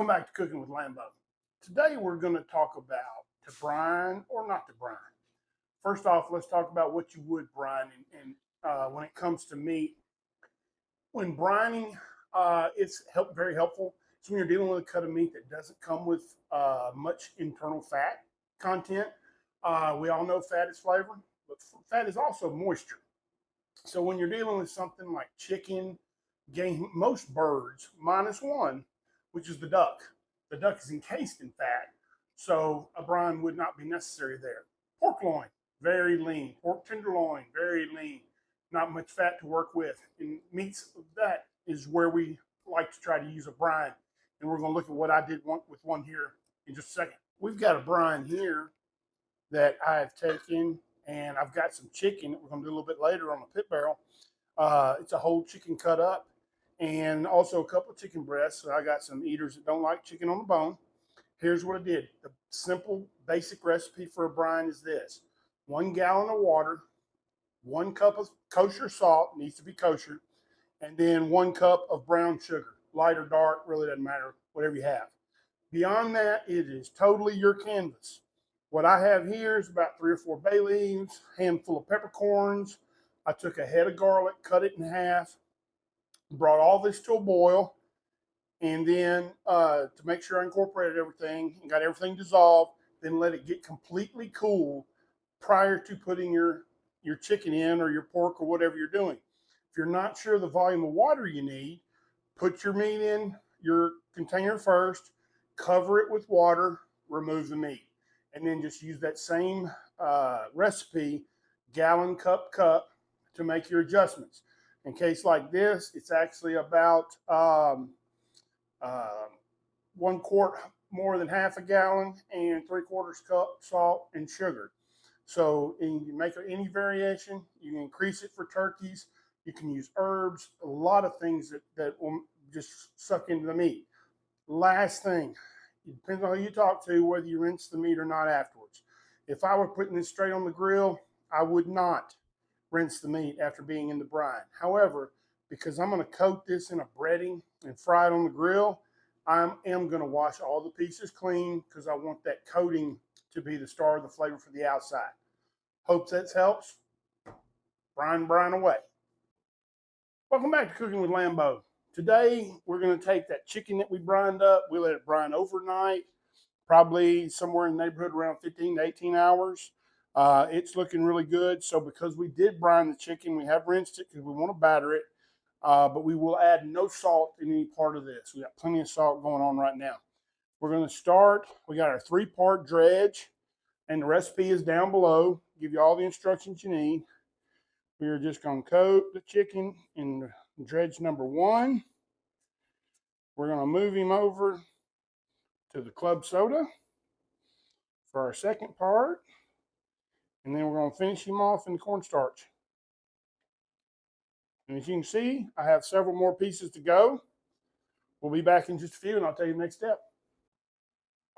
Welcome back to Cooking with Lambo. Today we're going to talk about to brine or not to brine. First off, let's talk about what you would brine. And when it comes to meat, when brining, it's very helpful. So when you're dealing with a cut of meat that doesn't come with much internal fat content, we all know fat is flavor, but fat is also moisture. So when you're dealing with something like chicken, game, most birds, minus one, which is the duck is encased in fat, so a brine would not be necessary there. Pork loin, very lean. Pork tenderloin, very lean. Not much fat to work with. And meats of that is where we like to try to use a brine. And we're going to look at what I did with one here in just a second. We've got a brine here that I've taken, and I've got some chicken that we're going to do a little bit later on the pit barrel. It's a whole chicken cut up, and also a couple of chicken breasts. So I got some eaters that don't like chicken on the bone. Here's what I did. The simple, basic recipe for a brine is this. 1 gallon of water, 1 cup of kosher salt, needs to be kosher, and then 1 cup of brown sugar. Light or dark, really doesn't matter, whatever you have. Beyond that, it is totally your canvas. What I have here is about 3 or 4 bay leaves, handful of peppercorns. I took a head of garlic, cut it in half, brought all this to a boil, and then to make sure I incorporated everything and got everything dissolved, then let it get completely cool prior to putting your chicken in or your pork or whatever you're doing. If you're not sure the volume of water you need, put your meat in your container first, cover it with water, remove the meat, and then just use that same recipe, gallon cup, to make your adjustments. In case like this, it's actually about 1 quart more than half a gallon and 3/4 cup salt and sugar. So you can make any variation. You can increase it for turkeys. You can use herbs, a lot of things that will just suck into the meat. Last thing, it depends on who you talk to, whether you rinse the meat or not afterwards. If I were putting this straight on the grill, I would not rinse the meat after being in the brine. However, because I'm going to coat this in a breading and fry it on the grill, I am going to wash all the pieces clean because I want that coating to be the star of the flavor for the outside. Hope that helps. Brine away. Welcome back to Cooking with Lambo. Today, we're going to take that chicken that we brined up. We let it brine overnight, probably somewhere in the neighborhood around 15 to 18 hours. It's looking really good. So because we did brine the chicken, we have rinsed it because we want to batter it. But we will add no salt in any part of this. We got plenty of salt going on right now. We're going to start. We got our 3-part dredge, and the recipe is down below. Give you all the instructions you need. We are just going to coat the chicken in dredge number 1. We're going to move him over to the club soda for our second part. And then we're going to finish him off in the cornstarch. And as you can see, I have several more pieces to go. We'll be back in just a few, and I'll tell you the next step.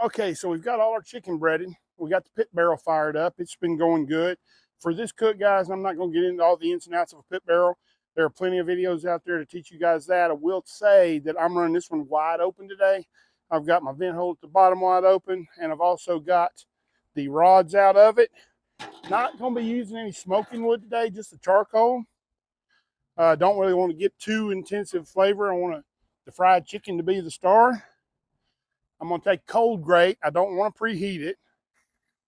Okay, so we've got all our chicken breaded. We got the pit barrel fired up. It's been going good. For this cook, guys, I'm not going to get into all the ins and outs of a pit barrel. There are plenty of videos out there to teach you guys that. I will say that I'm running this one wide open today. I've got my vent hole at the bottom wide open, and I've also got the rods out of it. Not going to be using any smoking wood today, just the charcoal. Don't really want to get too intensive flavor. I want the fried chicken to be the star. I'm going to take cold grate. I don't want to preheat it.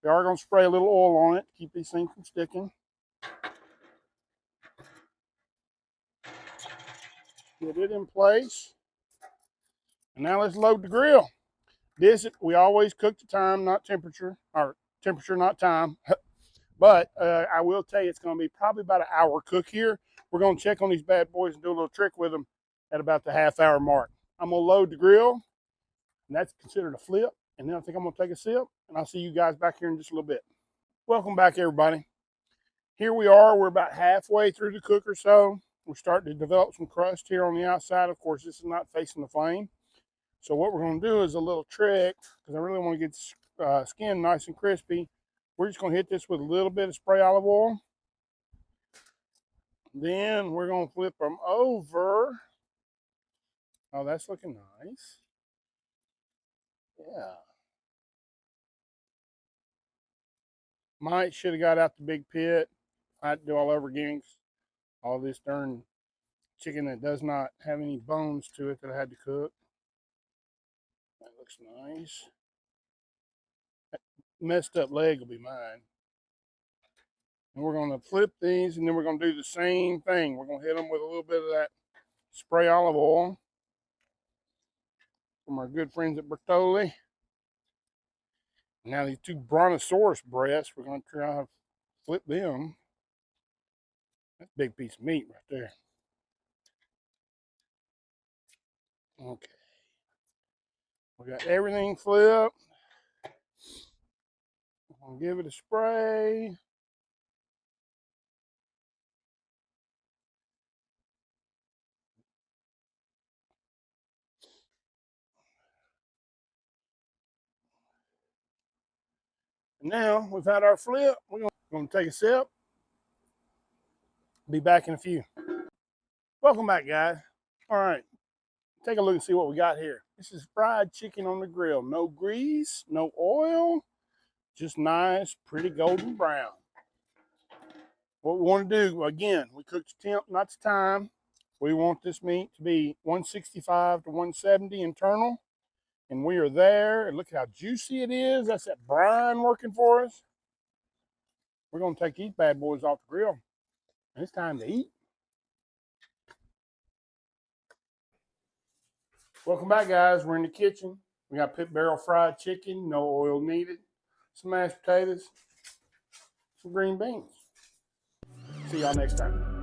We are going to spray a little oil on it to keep these things from sticking. Get it in place. And now let's load the grill. We always cook to time, not temperature, or temperature, not time. But I will tell you, it's going to be probably about an hour cook here. We're going to check on these bad boys and do a little trick with them at about the half-hour mark. I'm going to load the grill, and that's considered a flip. And then I think I'm going to take a sip, and I'll see you guys back here in just a little bit. Welcome back, everybody. Here we are. We're about halfway through the cook or so. We're starting to develop some crust here on the outside. Of course, this is not facing the flame. So what we're going to do is a little trick, because I really want to get the skin nice and crispy. We're just going to hit this with a little bit of spray olive oil. Then we're going to flip them over. Oh, that's looking nice. Yeah. Might should have got out the big pit. I'd do all over again. All this darn chicken that does not have any bones to it that I had to cook. That looks nice. That messed up leg will be mine. And we're going to flip these, and then we're going to do the same thing. We're going to hit them with a little bit of that spray olive oil from our good friends at Bertoli. Now these two brontosaurus breasts, we're going to try to flip them. That's a big piece of meat right there. Okay. We got everything flipped. I'm going to give it a spray. And now we've had our flip. We're going to take a sip. Be back in a few. Welcome back, guys. All right. Take a look and see what we got here. This is fried chicken on the grill. No grease, no oil, just nice, pretty golden brown. What we want to do, again, we cooked the temp, not the time. We want this meat to be 165 to 170 internal. And we are there. And look at how juicy it is. That's that brine working for us. We're going to take these bad boys off the grill. And it's time to eat. Welcome back, guys. We're in the kitchen. We got pit barrel fried chicken, no oil needed. Some mashed potatoes, some green beans. See y'all next time.